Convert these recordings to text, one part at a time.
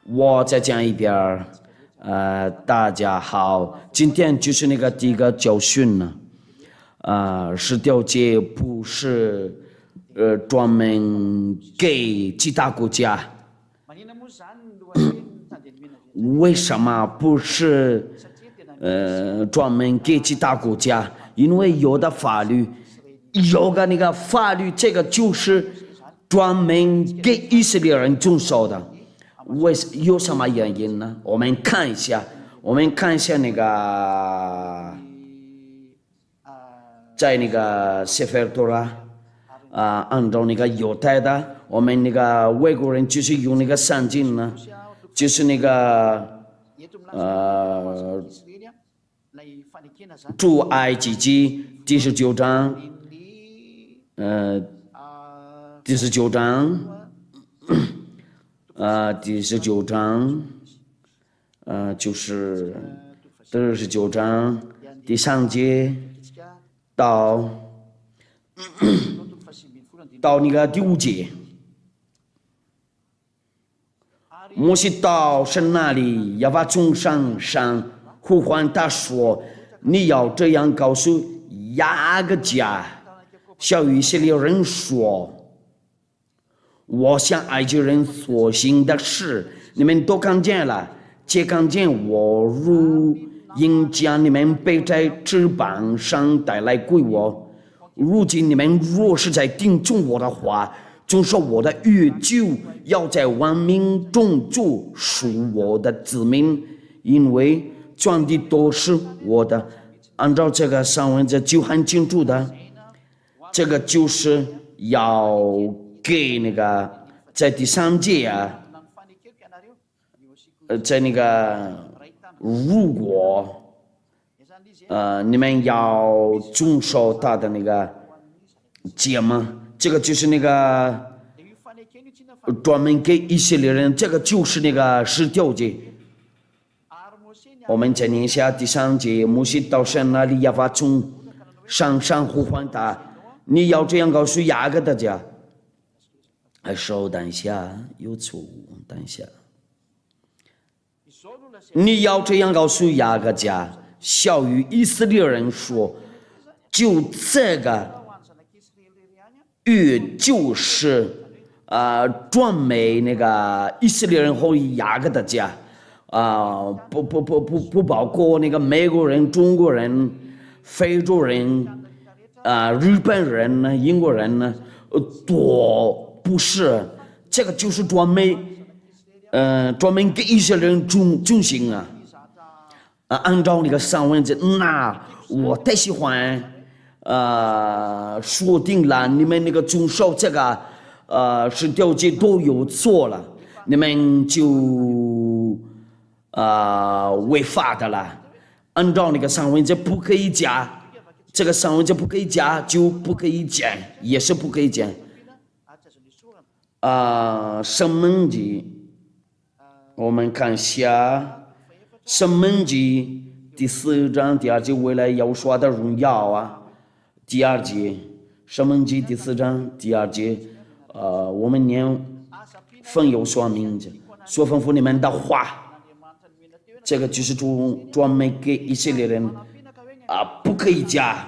我再讲一遍大家好，今天就是那个第一个教训呢，十条诫不是专门给其他国家，为什么不是专门给其他国家？因为有的法律，有个那个法律，这个就是专门给以色列人遵守的。有什么原因呢？我们看一下那个，在那个谢菲尔多拉按照那个犹太的，我们那个外国人就是用那个圣经呢，就是那个出埃及记第19章，第19章。第19章，就是第19章第3节到那个第5节，摩西到神那里，耶和华从上呼唤他说：“你要这样告诉雅各家小以色列人说。”我向埃及人所行的事，你们都看见了，且看见我如鹰将你们背在翅膀上带来归我。如今你们若是在听从我的话，遵守我的约，就要在万民中做属我的子民，因为全地都是我的。按照这个上文这就很清楚的，这个就是要给那个在第3节在那个如果你们要遵守他的那个诫嘛，这个就是那个专门给以色列人，这个就是那个10条诫。我们再念一下第3节，摩西到神那里，耶和华从上呼唤他，你要这样告诉雅各的家。等一下，有错误，等一下。你要这样告诉雅各家小于以色列人说，就这个约就是专门那个以色列人和雅各的家不包括那个美国人、中国人、非洲人日本人呢、英国人呢，多。不是，这个就是专门给一些人遵行按照那个上文字，那我太喜欢说定了，你们那个遵守这个10条诫都有错了，你们就违法的了。按照那个上文字不可以加，这个上文字不可以加就不可以减，也是不可以减。申命记，我们看一下申命记第4章第2节，为了要说的荣耀第2节，申命记第4章第2节，我们念奉有说名字，说吩咐你们的话，这个就是专门给以色列人不可以加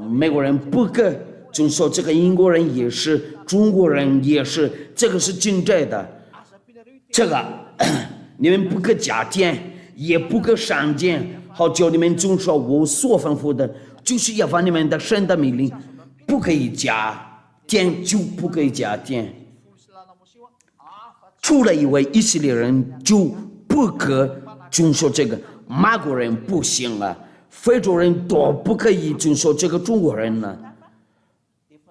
美国人不可遵守，这个英国人也是，中国人也是，这个是真正的。这个你们不可加添，也不可删减，好叫你们遵守我所吩咐的，就是要把你们的神的命令，不可以加添，就不可以加添。除了一位以色列人就不可遵守这个，马国人不行了，非洲人都不可以遵守这个，中国人呢？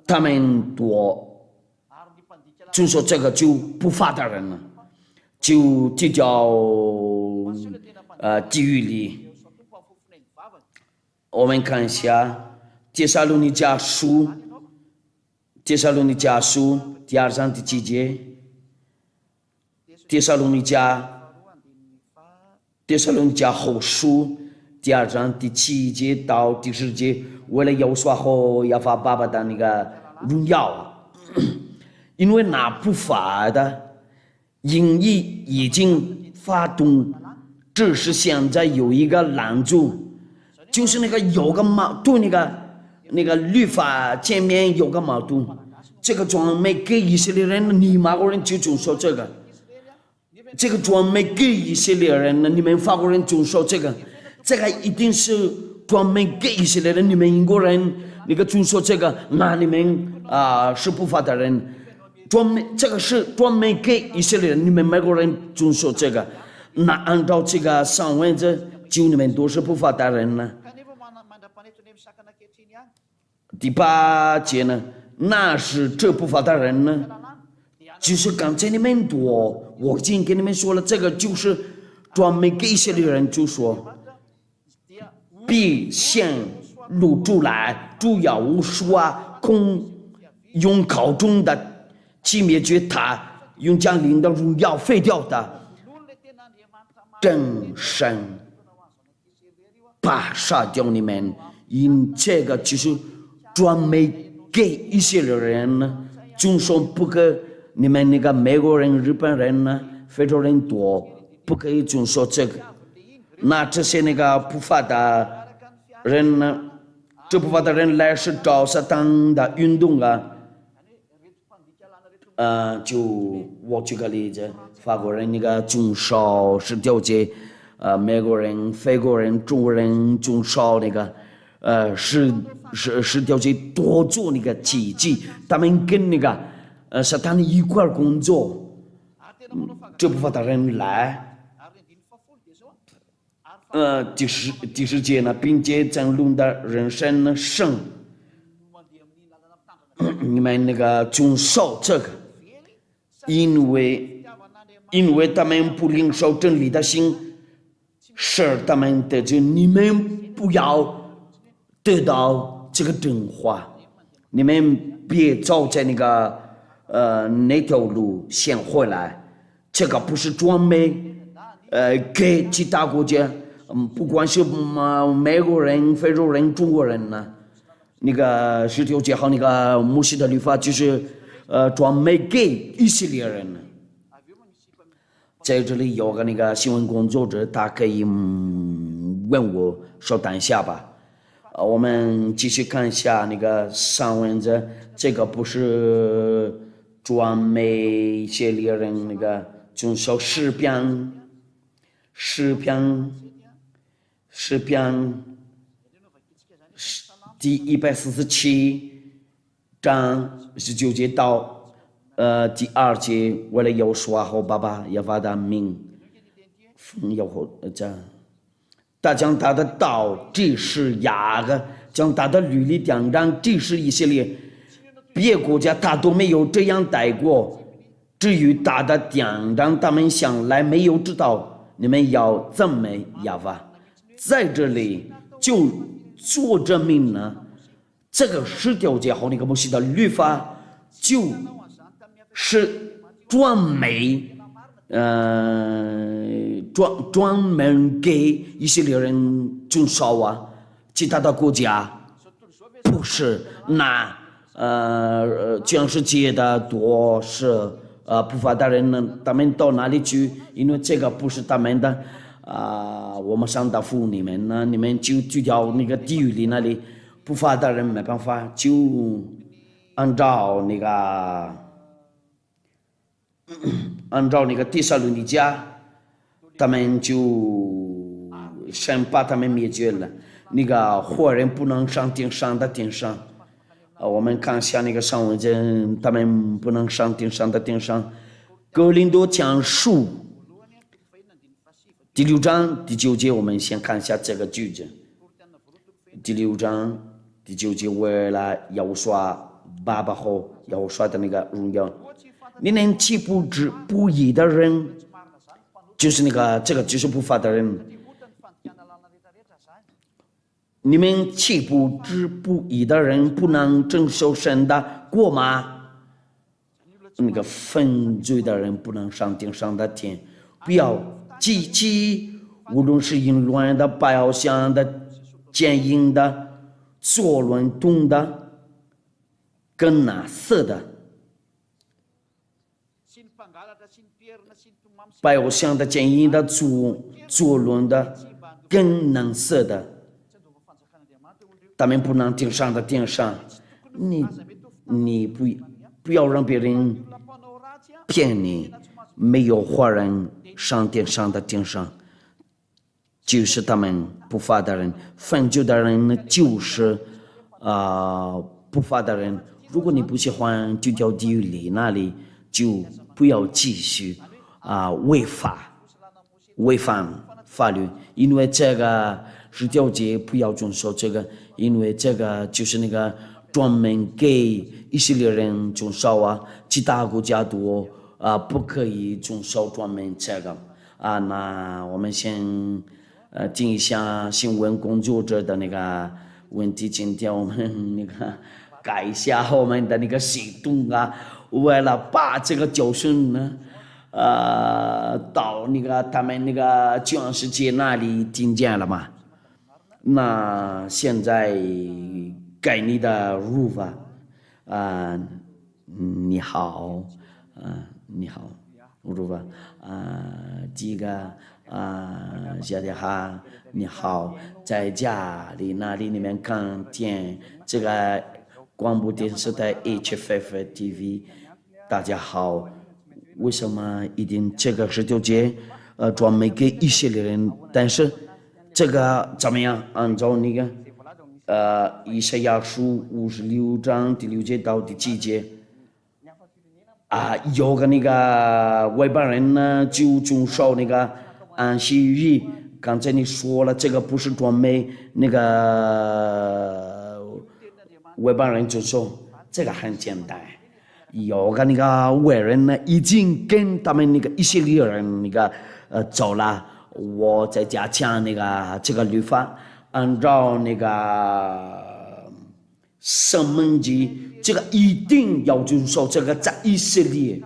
他们多遵守这个就不发达人了，就叫地狱里。我们看一下帖撒罗尼迦书第2章第7节，帖撒罗尼迦后书第2章第7节到第10节，为了要说和耶和华爸爸的那个荣耀因为那不法的营役已经发动，只是现在有一个拦阻，就是那个有个矛盾，那个律法前面有个矛盾，这个专门给以色列人，你马国人就遵守这个。这个专门给以色列人的，你们法国人遵守这个，这个一定是专门给以色列人，你们英国人那个遵守这个，那你们是不法的人，这个是专门给以色列人，你们美国人遵守这个，那按照这个上文这就你们都是不法的人呢。第8节呢，那是这不法的人呢，就是刚才你们多。我已经跟你们说了，这个就是专门给以色列人就说，必显露出来，主要说空用高中的去灭绝他，用将领的荣耀废掉的真神，把杀掉你们。因这个就是专门给以色列人呢，就说不给。你们那个美国人、日本人呢，非洲人多，不可以遵守这个。那这些那个不法的人呢，这不法的人来是找撒旦的运动就我举个例子，法国人那个遵守10条节，美国人、非国人、中国人遵守那个10条节，多做那个奇迹，他们跟那个。撒旦一块工作，这部分的人来，第10节呢，并且争论的人生呢胜，你们那个遵守这个，因为他们不领受真理的心，使他们得救。你们不要得到这个真话，你们别走在那个。那条路先回来，这个不是专门给其他国家，不管是美国人、非洲人、中国人呢，那个10条节和那个摩西的律法就是专门给以色列人呢。在这里有个那个新闻工作者，他可以问我稍等一下吧。我们继续看一下那个上文字，这个不是。专门以色列人那个遵守诗篇第147章19节到第2节，为了要说好爸爸耶和华的名，要他将他的道指示雅各，将他的律例典章指示以色列。别国家他都没有这样待过，至于他的典章，他们向来没有知道，你们要怎么样吧？在这里就做证明呢，这个10条节和那个摩西的律法，就是专门给以色列人遵守其他的国家不是那。全世界的多是不法的人呢，他们到哪里去？因为这个不是他们的我们上答复你们呢，你们就掉那个地狱里那里，不法的人没办法，就按照那个帖撒罗尼迦，他们就先把他们灭绝了。那个活人不能上天上的天上。我们看下那个上文字，他们不能上天上的天上。哥林多前书第6章第9节，我们先看一下这个句子。第6章第9节，为了要刷爸爸和要刷的那个荣耀，你们岂不知不义的人，就是这个就是不法的人。你们岂不知不义的人不能承受神的国吗？那个犯罪的人不能上天上的天，不要记起，无论是淫乱的、拜偶像的、奸淫的、作乱动的、跟那色的，拜偶像的、奸淫的、作乱的、更能色的，他们不能顶上的顶上。你不要让别人骗你，没有华人上顶上的顶上，就是他们不法的人。犯罪的人呢，就是不法的人。如果你不喜欢就掉地狱里，那里就不要继续违反法律，因为这个十条诫不要遵守这个，因为这个就是那个专门给以色列人遵守啊，其他国家都不可以遵守专门这个那我们先听一下新闻工作者的那个问题，今天我们那个改一下我们的那个行动为了把这个教训呢到那个他们那个全世界那里听见了嘛？那现在该你的入法你好你好入法第一个小姐哈你好，在家里那里你们看见这个广播电视台 HFF TV， 大家好。为什么一定这个十条诫专门给以色列人？但是这个怎么样？按照那个以赛亚书56章第6节到第7节有个那个外邦人呢就遵守那个安息日。刚才你说了，这个不是专门那个外邦人遵守，这个很简单。有个那个外人呢，已经跟他们那个以色列人那个走了。我在家讲那个这个律法，按照那个申命记，这个一定要遵守。这个在以色列，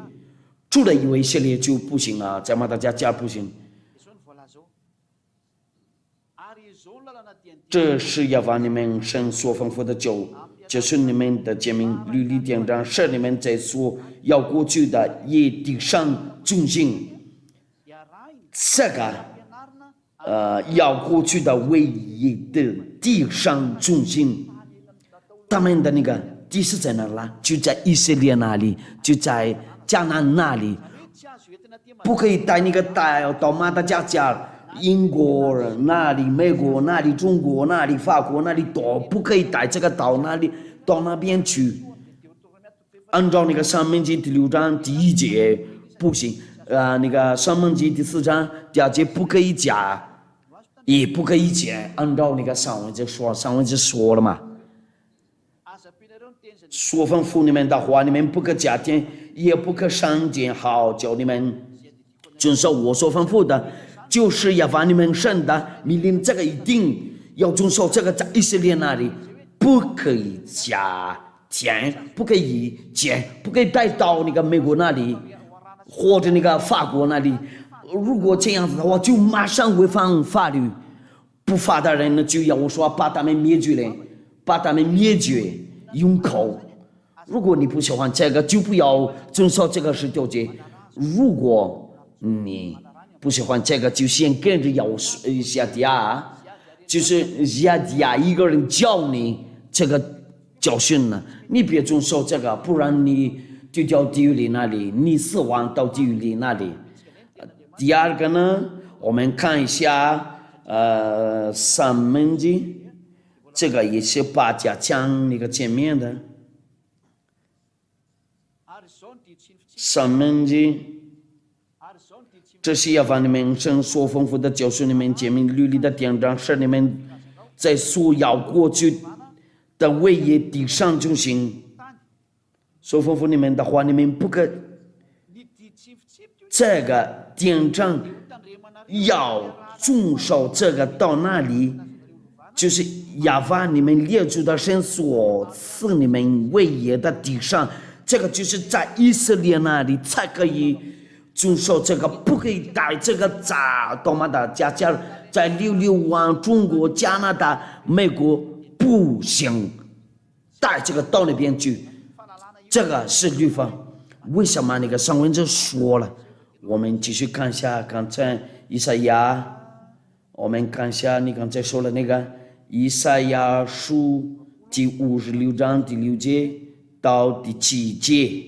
除了以色列就不行在马达加不行。这是要把你们神所吩咐的就是你们的诫命律例典章，是你们在所要过去的也地上遵行。这个要过去的唯一的地上遵行，他们的那个地是在哪啦？就在以色列那里，就在迦南那里，不可以带那个到马达加英国那里、美国那里、中国那里、法国那里都不可以带这个到那边去。按照那个申命记第6章第1节不行，那个申命记第4章第2节不可以加，也不可以减。按照那个上文就说了嘛，所吩咐你们的话，你们不可加添，也不可删减，好叫你们遵守我所吩咐的。就是要把你们神的命令，这个一定要遵守。这个在以色列那里不可以加添，不可以减，不可以带到那个美国那里或者那个法国那里。如果这样子的话，就马上违反法律。不法的人呢，就要我说把他们灭绝了，把他们灭绝用口。如果你不喜欢这个，就不要遵守这个10条诫。如果你不喜欢这个，就先跟着夏迪亚，就是夏迪亚一个人教你这个教训呢，你别遵守这个，不然你就掉地狱里那里，你死亡到地狱里那里。第二个呢，我们看一下申命记，这个也是把加强那个前面的申命记。这是要把你们神所吩咐的教训你们诫命律例的典章，是你们在所要过去的唯一地上遵行。所吩咐你们的话，你们不可这个典章要遵守。这个到那里就是要把你们列祖的神所赐你们唯一的地上，这个就是在以色列那里才可以遵守。这个不可以带这个到马达加在流亡中国、加拿大、美国不行，带这个到那边去，这个是律法。为什么那个上文就说了？我们继续看一下刚才以赛亚，我们看一下你刚才说的那个以赛亚书第56章第6节到第7节，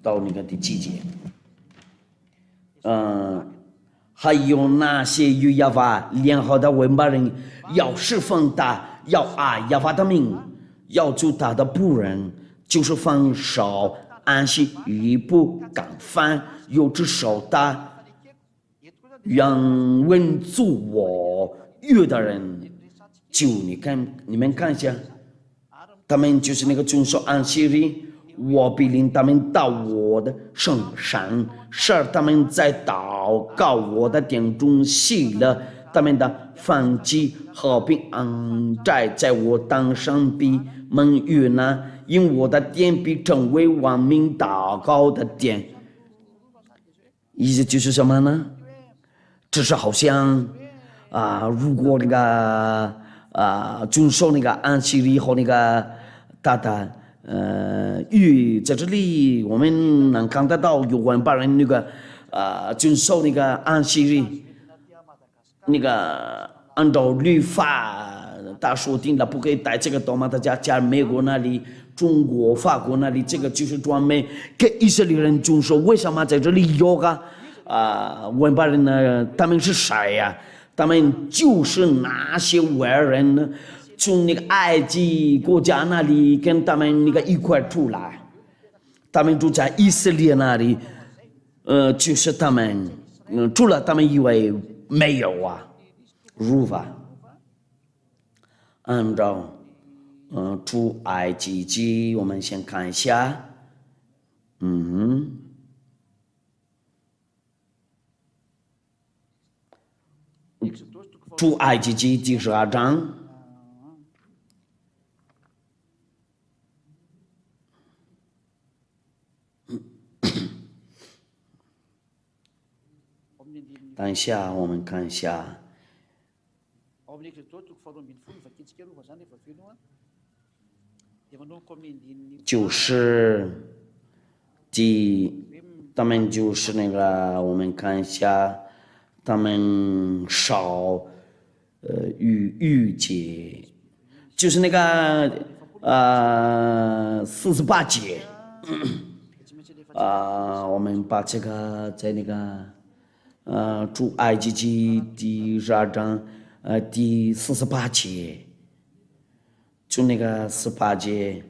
到那个第7节，还有那些与亚法联合的文巴人，要侍奉他，要爱亚法的名，要做他的仆人，就是放手安息日不干饭，有只手他，让稳住我约的人，就你们看一下，他们就是那个遵守安息日。我必领他们到我的圣山，使他们在祷告我的殿中喜乐，他们的燔祭和平安在我当上必蒙悦纳，因我的殿必成为万民祷告的殿。意思就是什么呢？只是好像如果那个遵守那个安息日和那个在这里我们能看得到有万把人那个遵守那个安息日，那个按照律法他说定了不可以带这个到马达加美国那里、中国、法国那里，这个就是专门给以色列人遵守。为什么在这里有个万把人呢？他们是谁呀？他们就是那些外人呢，从那个埃及国家那里跟他们那个一块出来，他们住在以色列那里，就是他们，除了他们以外没有如法按照出埃及记，我们先看一下，出埃及记第12章。等一下，我们看一下，就是他们就是那个，我们看一下，他们少逾节，就是那个48节，我们把这个在那个。出埃及记第12章第48节，从那个18节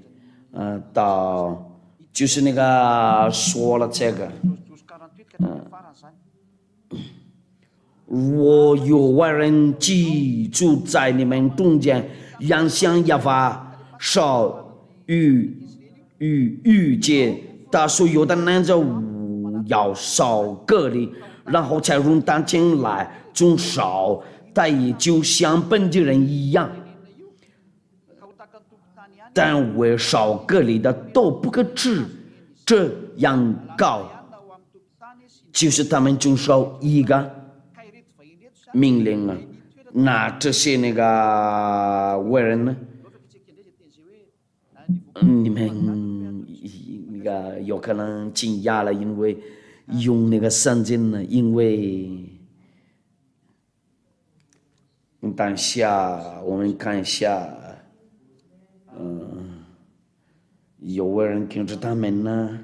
到就是那个说了这个，我有外人居住在你们中间，让向亚法少逾节，他所有的男子要少隔离。然后才容他进来遵守，但也就像本地人一样，但为少隔离的都不可吃，这样搞，就是他们遵守一个命令那这些那个外人呢？你们那个有可能惊讶了，因为。用那个圣经呢，因为等下我们看一下，有个人跟着他们呢，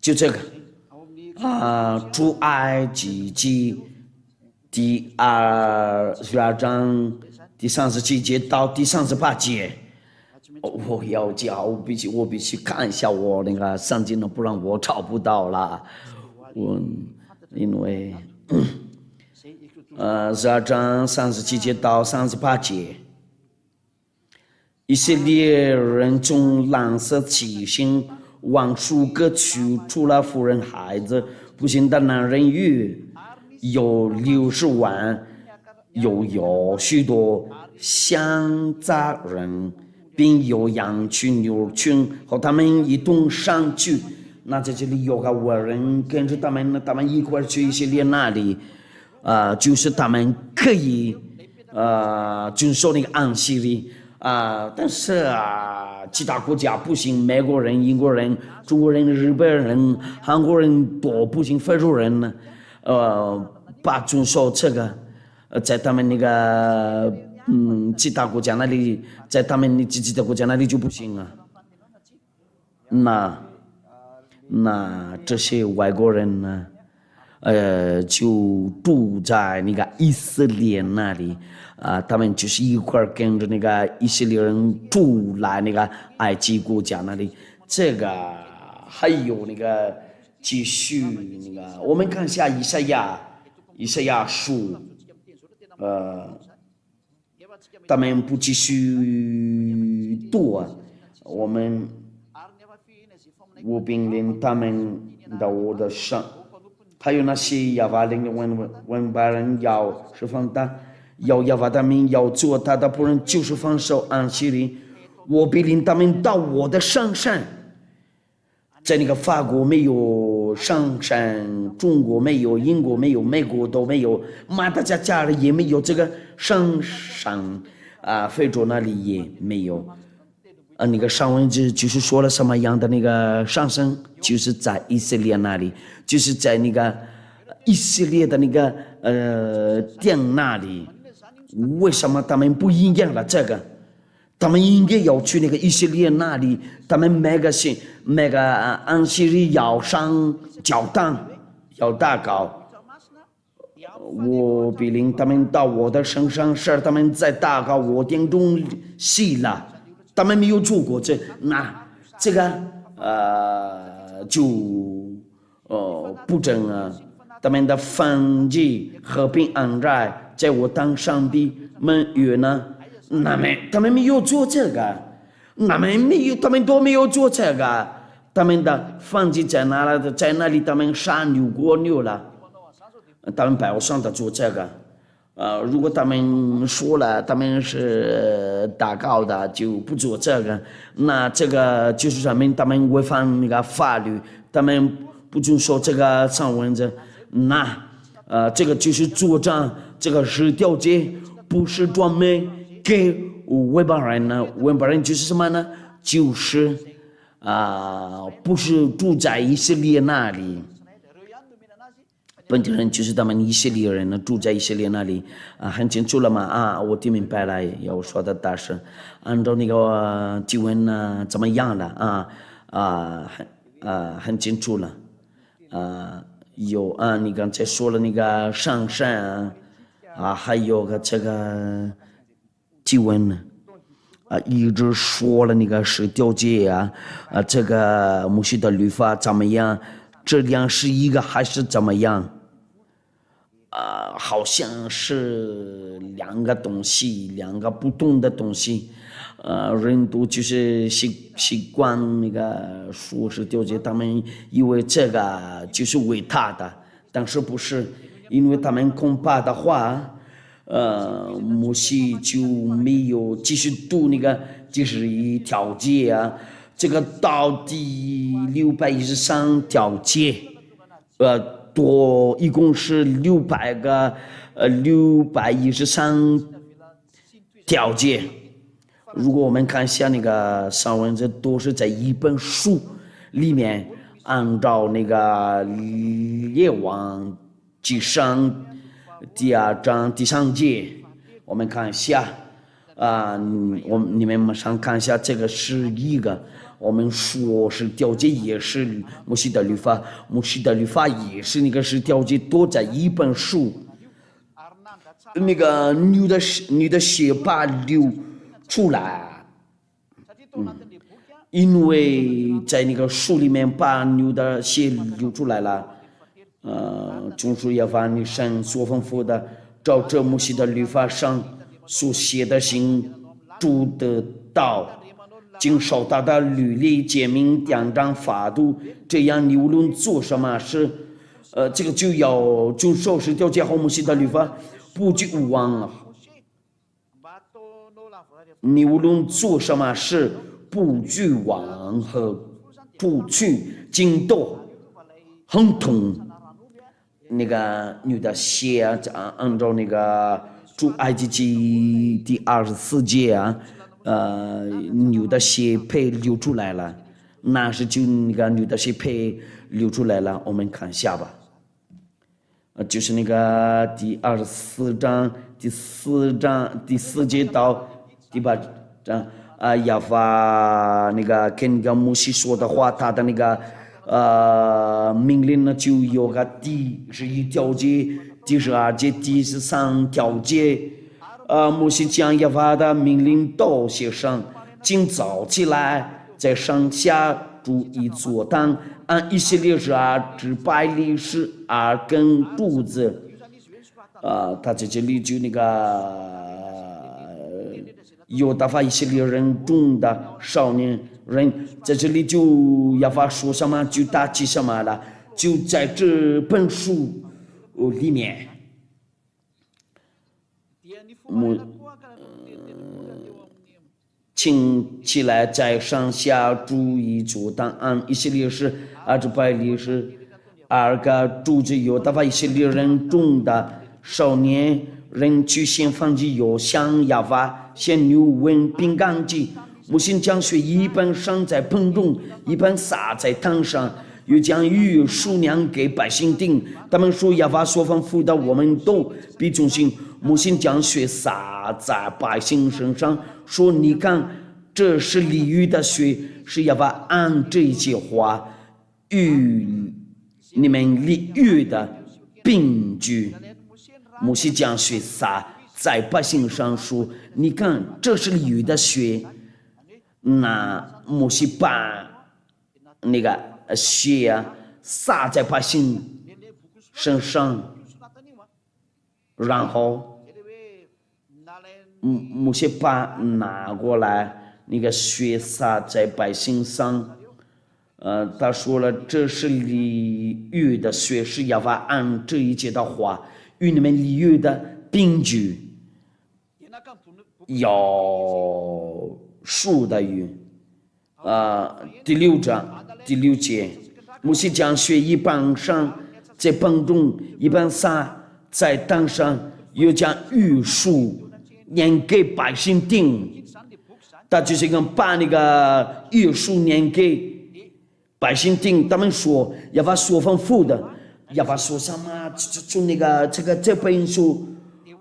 就这个出埃及记第12章。第37节到第38节，我要讲，我必须看一下我那个圣经了，不然我找不到了。因为12章37节到38节，以色列人从蓝色七星往数个区，除了妇人孩子，不幸的男人有60万。又有许多乡杂人，并有羊群、牛群和他们一同上去。那在这里有个外人跟着他们一块去以色列那里，就是他们可以遵守那个安息日但是其他国家不行，美国人、英国人、中国人、日本人、韩国人都不行，非洲人呢，不遵守这个，在他们那个其他国家那里，在他们其他国家那里就不行啊。那这些外国人呢，就住在那个以色列那里他们就是一块儿跟着那个以色列人住来那个埃及国家那里。这个还有那个继续那个，我们看一下以赛亚书，他们不继续读我命令他们到我的上，还有那些亚法令的文巴人要释放他，要亚法他们要做他的仆人，就是放手安息日。我命令他们到我的上山，在那个法国没有上山，中国没有，英国没有，美国都没有，马达加斯加也没有这个上山非洲那里也没有。那个上文就是说了什么样的那个上升，就是在以色列那里，就是在那个以色列的那个殿那里。为什么他们不应验了这个？他们应该要去那个以色列那里，他们每个安息日要上教堂，要祷告。我命令他们到我的身上，使他们在祷告我殿中喜乐。他们没有做过这个就不正他们的反击和平安在，在我当上帝们约呢，他们没有做这个，他们都没有做这个，他们的反击在哪里？在那里他们杀牛过牛了，他们表上的做这个。如果他们说了他们是祷告的，就不做这个，那这个就是说明他们违反那个法律，他们不遵守这个上文字，这个就是主张这个十条诫不是专门给外邦人呢，外邦人就是什么呢？就是不是住在以色列那里。本地人就是他们以色列人呢，住在以色列那里很清楚了吗？我听明白了，要说的大声，按照那个经文呢怎么样了很清楚了有你刚才说了那个上山还有个这个经文呢一直说了那个十条诫这个摩西的律法怎么样？这样是一个还是怎么样？好像是两个东西，两个不同的东西。人都就是习惯那个说是条诫，他们以为这个就是伟大的，但是不是，因为他们恐怕的话，摩西就没有继续读那个91条诫这个到底613条诫，多一共是613条诫。如果我们看一下那个上文，这都是在一本书里面，按照那个列王纪上第2章第3节，我们看一下你们马上看一下，这个是一个。我们说是条诫也是摩西的律法，摩西的律法也是那个是条诫，都在一本书。那个牛的血把流出来，因为在那个书里面把牛的血流出来了。中书耶和华你神所吩咐的，照着摩西的律法上所写的行主的道。经守他的律例诫命典章法度，这样你无论做什么事，这个就要遵守十条诫和摩西的律法，不惧无枉。你无论做什么事，不惧枉和不惧惊动，很痛。那个牛的血啊，按照那个出埃及记第24节啊，牛的血配流出来了，那是就那个牛的血配流出来了，我们看一下吧。就是那个第24章第4节到第8章亚法那个跟那个摩西说的话，他的那个命令呢就有个第11条节、第12节、第13条节。摩西将亚法的命令都写上，今早起来，在上下筑一座坛，按以色列人支派历史根柱子。他在这里就那个犹大法以色列人中的少年人，在这里就亚法说什么就打起什么了，就在这本书里面。请起来，在上下筑一座坛，按以色列人支派历史个柱子，犹大法以色列人中的少年人去献燔祭，又向亚法献牛瘟饼干祭。摩西将血一半洒在盆中，一半洒在坛上，又将鱼数量给百姓定。他们说亚法所吩咐的，我们都必遵行。摩西将血洒在百姓身上，说：“你看，这是立约的血，是亚法按这一切话与你们立约的凭据。”摩西将血洒在百姓上，说：“你看，这是立约的血。”那摩西把那个血洒在百姓身上，然后摩西把拿过来，那个血洒在百姓上。他说了，这是立约的血，是亚法按这一切的话与你们立约的凭据。有数的约。第6章第6节，摩西将血一半洒在盆中，一半洒在坛上，又将玉数念给百姓听。他就是把那个玉数念给百姓听。他们说亚法所吩咐的，亚法说什么？就那个这本书，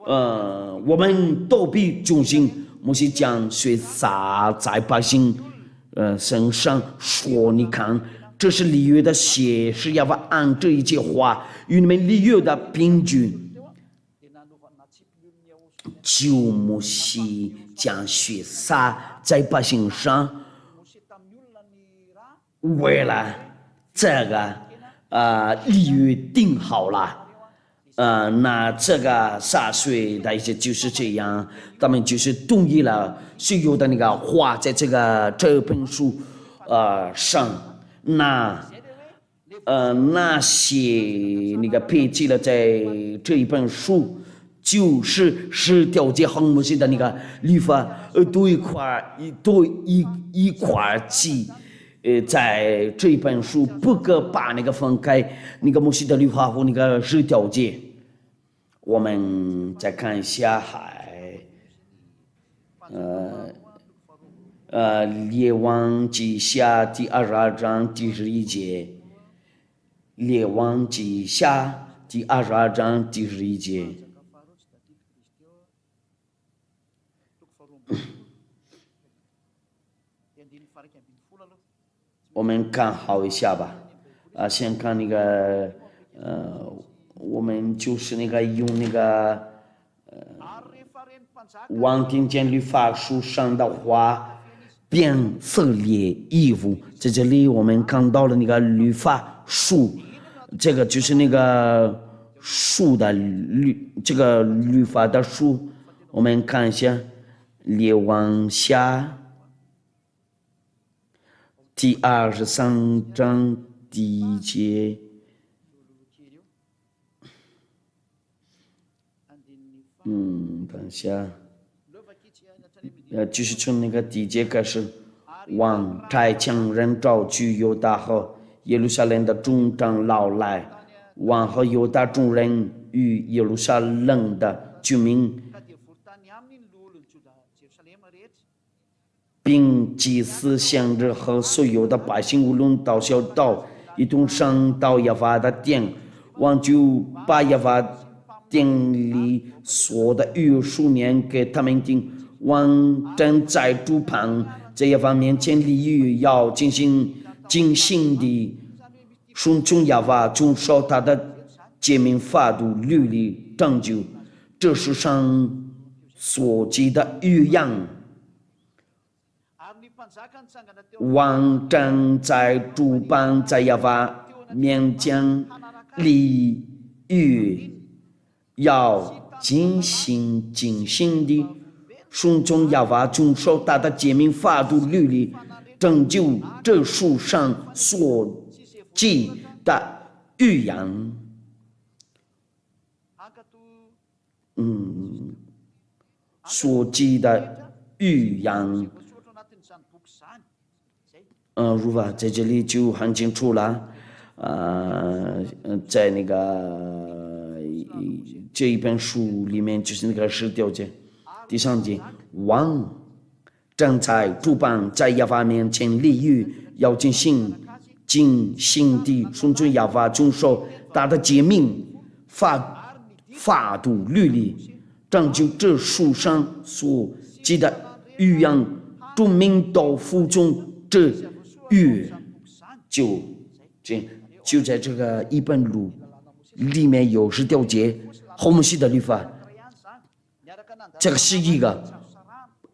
我们都必遵行。摩西将血洒在百姓身上，说：“你看，这是立约的血，是亚法按这一切话与你们立约的凭据。”就摩西将血洒在百姓上，为了这个立约定好了。那这个洒水的意思就是这样，他们就是同意了所有的那个话，在这本书上。那些那个配记了在这一本书，就是10条节和摩西的那个律法都一块记。在这一本书不可把那个分开，那个摩西的律法和那个10条节。我们再看一下，列王记下第22章第11节，列王记下第22章第11节。我们看好一下吧。先看那个我们就是那个用那个王听见律法书上的话变色列衣服。在这里我们看到了那个律法书，这个就是那个书的这个律法的书。我们看一下列王下第23章第1节。等一下，就是从那个第1节开始，王差遣人召去犹大和耶路撒冷的众长老来，王和犹大众人与耶路撒冷的居民，并祭司、先知和所有的百姓，无论大小道，一同上到耶和华的殿。王就把耶和华殿里所的约书念给他们听。王正在主旁，在耶和华面前立约，要进行尽心的顺从耶和华，遵守他的诫命、法度、律例、拯救。这世上所记的约样。王正在主旁，在耶和华面前立约，要尽心尽心的顺从耶和华，遵守他的诫命、法度、律例，拯救这书上所记的预言。所记的预言。如果在这里就很清楚了。在那个这一本书里面，就是那个10条节，第3节，王正在主旁，在耶和华面前立约，要尽心地顺从耶和华，遵守他的诫命、法度、律例，拯救这书上所记的预言，众民都服从这约，就在这个一本书里面有10条节，后面是的律法。这个是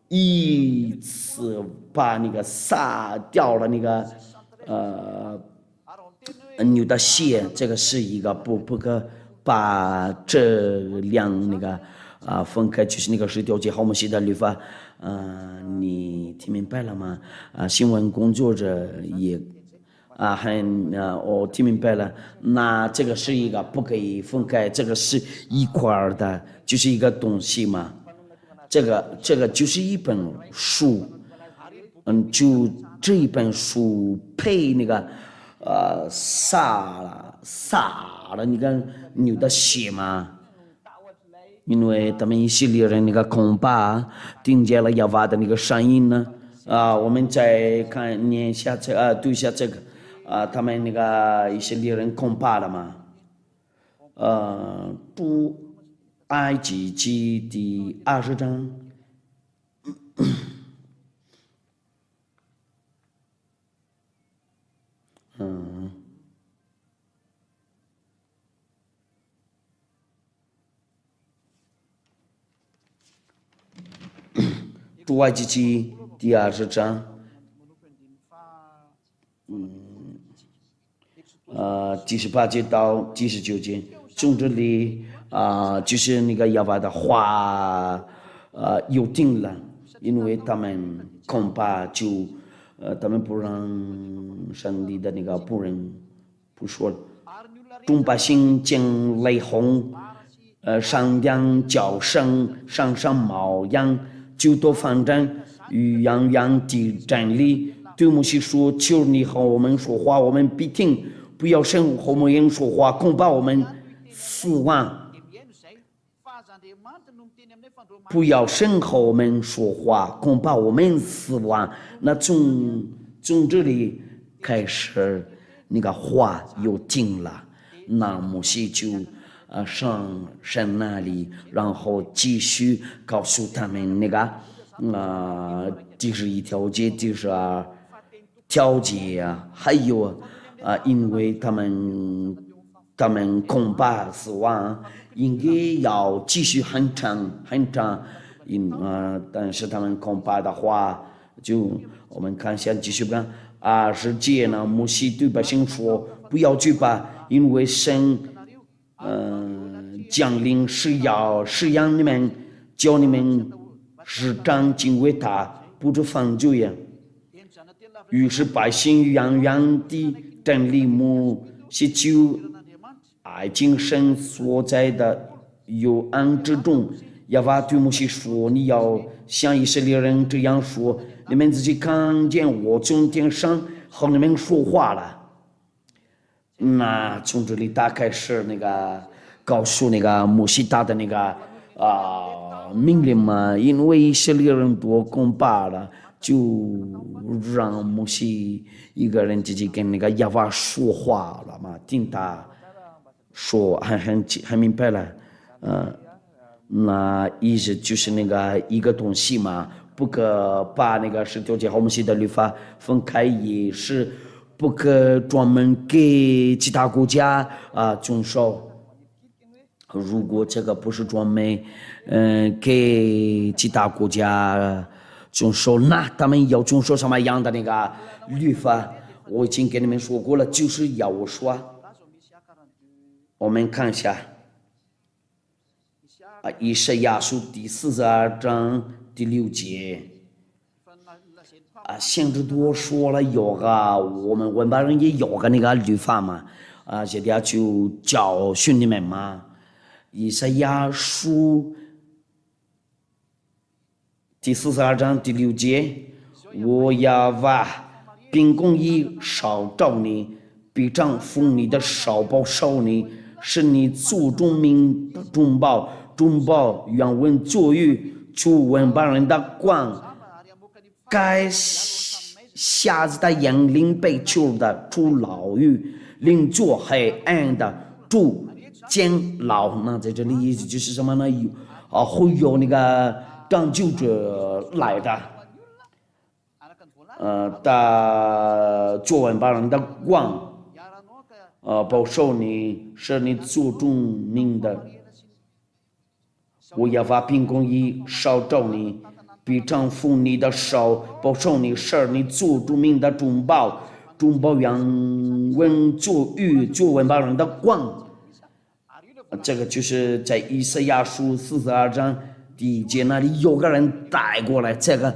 一次把那个杀掉了那个牛的血，这个是一个不可把这两那个分开，就是那个10条节后面是的律法。你听明白了吗？新闻工作者也我听明白了。那这个是一个不可以分开，这个是一块的，就是一个东西嘛。这个就是一本书，就这一本书配那个撒了那个牛的血嘛。因为他们以色列人那个恐怕听见了耶和华的那个声音呢。我们再念一下读一下这个。他们那个以色列人恐怕了嘛？出埃及记第20章。出埃及记第20章。第18节到第19节，从这里就是那个耶和华的话有定了，因为他们恐怕他们不让上帝的那个仆人不说了。众百姓见雷轰，山羊叫声，山上毛羊，就都反战，与洋洋地站立，对摩西说：“求你和我们说话，我们必听。不要和我们说话，恐怕我们死亡。不要和我们说话，恐怕我们死亡。”那从这里开始，那个话又定了。那摩西就上神那里，然后继续告诉他们那个第11条节、第12条节还有。因为他们恐怕死亡，应该要继续很长，但是他们恐怕的话，就我们看一下继续看20节呢。摩西对百姓说：“不要惧怕，因为神降临是要试验你们，叫你们时常敬畏他，不致犯罪呀。”于是百姓远远地站立，摩西就挨近神所在的幽暗之中。耶和华对摩西说：“你要向以色列人这样说：你们自己看见我从天上和你们说话了。”那从这里大概是那个告诉那个摩西大的那个命令嘛，因为以色列人多攻霸了，就让摩西一个人自己跟那个亚娃说话了嘛，听他说很明白了，那意思就是那个一个东西嘛，不可把那个十九节和摩西的律法分开，也是不可专门给其他国家遵守。如果这个不是专门给其他国家遵守，那他们要遵守什么样的那个律法？我已经跟你们说过了，就是要我说，我们看一下以赛亚书第42章第6节。先知多说了有个我们文班人也有个那个律法嘛，这点就教训你们嘛。以赛亚书第42章第6节，我要把秉公义烧照你，必丈夫你的烧保守你，是你祖宗民的中保。中保原文作语，主文班人的光。该瞎子的眼领被囚的出牢狱，领做黑暗的住监牢。那在这里意思就是什么呢？会有那个拯救者来的，作文把人的光，保守你，是你祖宗民的。我要把秉公义烧照你，必丈夫你的手，保守你，是你祖宗民的中保。中保原文作语，作文把人的光。这个就是在以赛亚书42章第1节那里有个人带过来，这个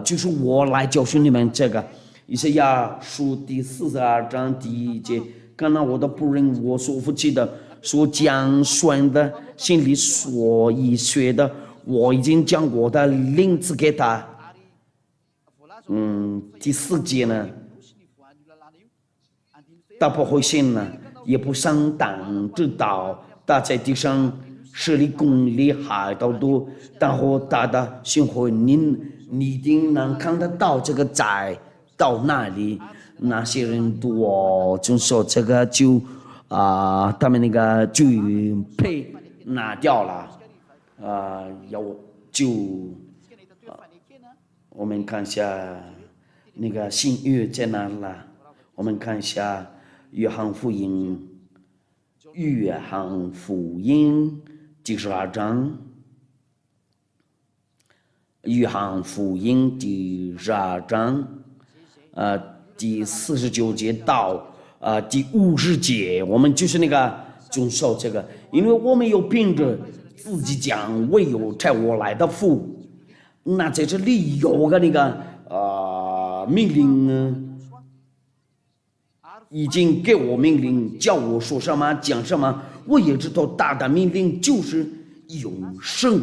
就是我来教训你们这个以赛亚书第42章第1节。刚刚我的仆人我所服侍的所讲算的心里所医学的，我已经将我的灵赐给他。第4节呢，他不会信呢，也不上当知道他在地上势力功利害到多，但和他的生活你一定能看得到这个在到那里，那些人多遵守这个就他们那个就被拿掉了，我们看一下那个新约在哪了？我们看一下约翰福音第12章，约翰福音第12章，第49节到第50节，我们就是那个遵守这个，因为我们有凭着自己讲，唯有差我来的父。那在这里有个那个命令呢，已经给我命令，叫我说什么讲什么，我也知道大的命令就是永生。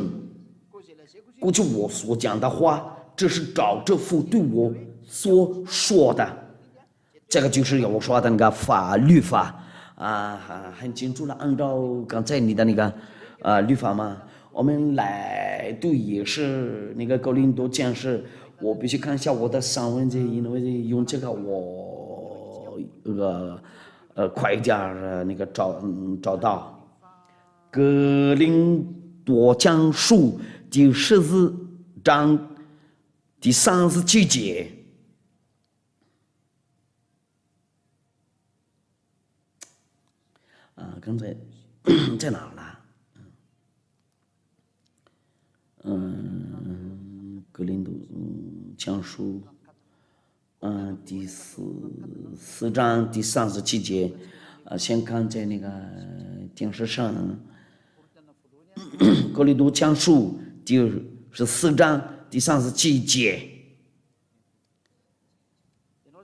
过去我所讲的话，这是照着父对我所说的，这个就是我说的那个律法很清楚了。按照刚才你的那个律法嘛，我们来读也是那个哥林多讲是，我必须看一下我的散文因为用这个我快一点那个找到哥林多讲述第14章第37节。刚才在哪了？格林多讲述第4章第37节，先看在那个电视上，格林多讲述第14章第37节，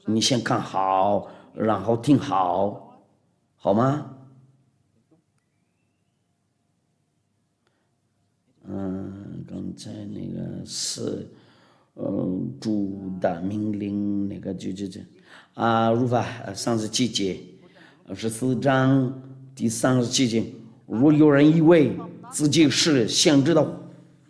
你先看好，然后听好，好吗？刚才那个是主的命令，那个就如法37节， 14章第37节，如有人以为自己是先知的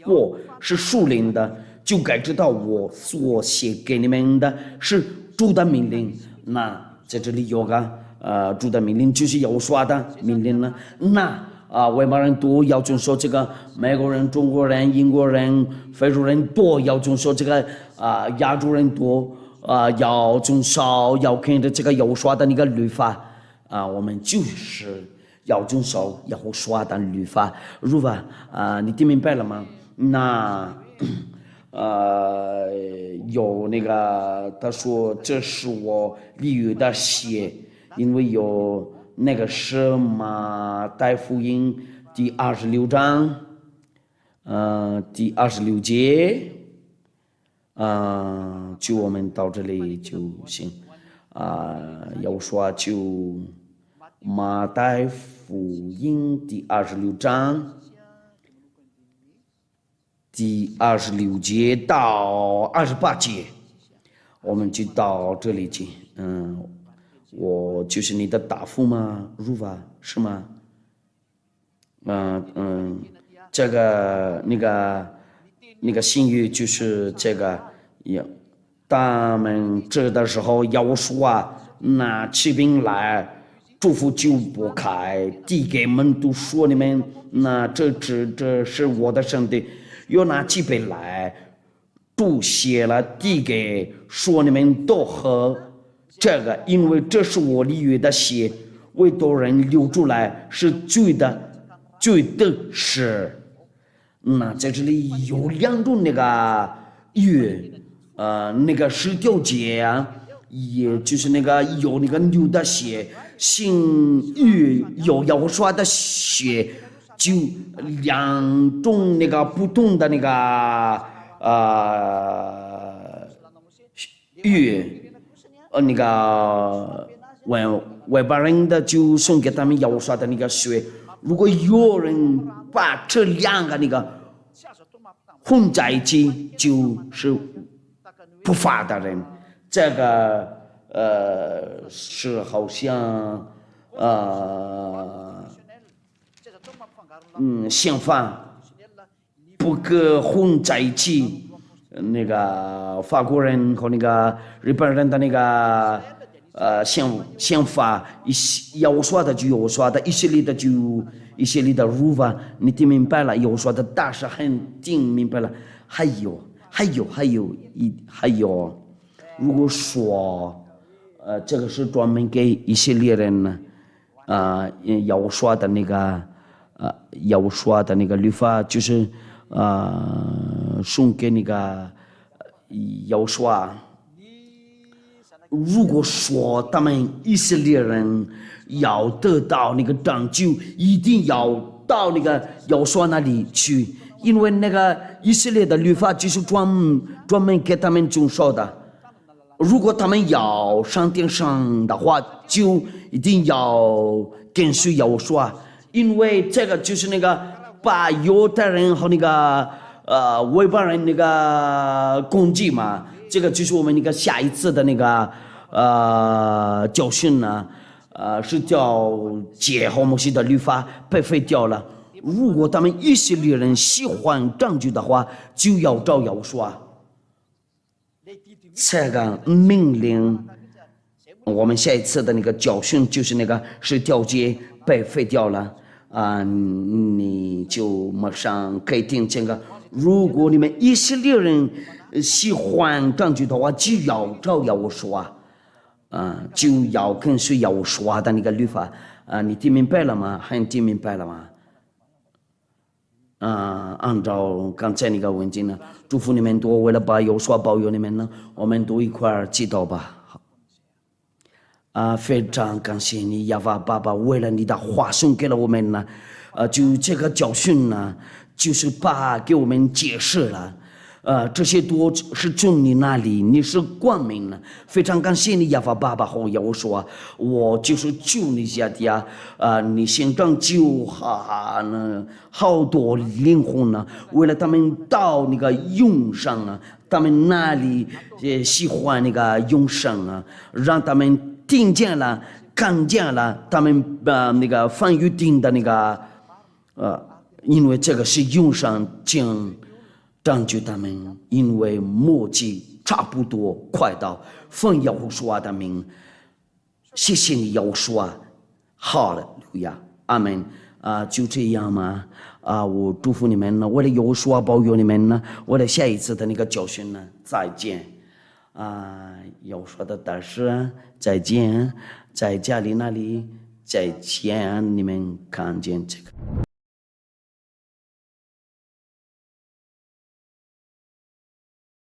或是属灵的，就该知道我所写给你们的是主的命令。那在这里有个主的命令，就是要说的命令了。那外邦人都要遵守这个，美国人、中国人、英国人、非洲人都要遵守这个亚洲人都要遵守要看着这个要说的那个律法我们就是要遵守要说的律法。如果你听明白了吗？那有那个他说这是我立约的血，因为有那个是马太福音第26章第26节就我们到这里就行要说就马太福音第26章第26节到28节，我们就到这里去。我就是你的答复吗？如法是吗？这个那个信约就是这个他们这的时候要说拿起兵来，祝福就不开，递给门徒说你们那这是我的身体。又拿几杯来，注写了递给说你们都喝这个，因为这是我立约的血，为多人流出来是罪的事。那在这里有2种那个约，那个10条节也就是那个有那个流的血，信约有要说的血。就2种那个不同的那个那个外邦人的就送给他们要说的那个血。如果有人把这2个那个混在一起，就是不法的人。这个是好像宪法不可混在一起。那个法国人和那个日本人的那个宪法，要说的就要说的，以色列的就以色列的如法，你听明白了？要说的大是很听明白了。还有，如果说这个是专门给以色列人呢，要说的那个。要说的那个律法就是送给那个要说如果说他们以色列人要得到那个拯救，一定要到那个要说那里去，因为那个以色列的律法就是专门给他们遵守的。如果他们要上天上的话，就一定要跟随要说。因为这个就是那个把犹太人和那个外邦人那个攻击嘛，这个就是我们那个下一次的那个教训呢，是叫解和摩西的律法被废掉了。如果他们以色列人喜欢证据的话，就要照要说这个命令。我们下一次的那个教训就是那个10条节被废掉了。你就马上可以听这个。如果你们以色列人喜欢证据的话，就要照要说就要跟随要说的那个律法你听明白了吗？还听明白了吗？按照刚才那个文件呢，祝福你们多，为了把有说保佑你们呢，我们都一块儿祈祷吧。非常感谢你，亚法爸爸，为了你的话送给了我们呢，就这个教训呢，就是把给我们解释了，这些都是从你那里，你是光明的，非常感谢你，亚法爸爸和我说，我就是救你下的你先拯救好多灵魂呢，为了他们到那个永生啊，他们那里喜欢那个永生啊，让他们听见了看见了他们那个范玉定的那个因为这个是用上经占据他们，因为末季差不多快到，奉耶和华的名，谢谢你耶和华，哈利路亚，阿门。就这样吗？我祝福你们呢，我的耶和华保佑你们呢，我的下一次的那个教训呢，再见。要说的但是再见，在家里那里再见，你们看见这个。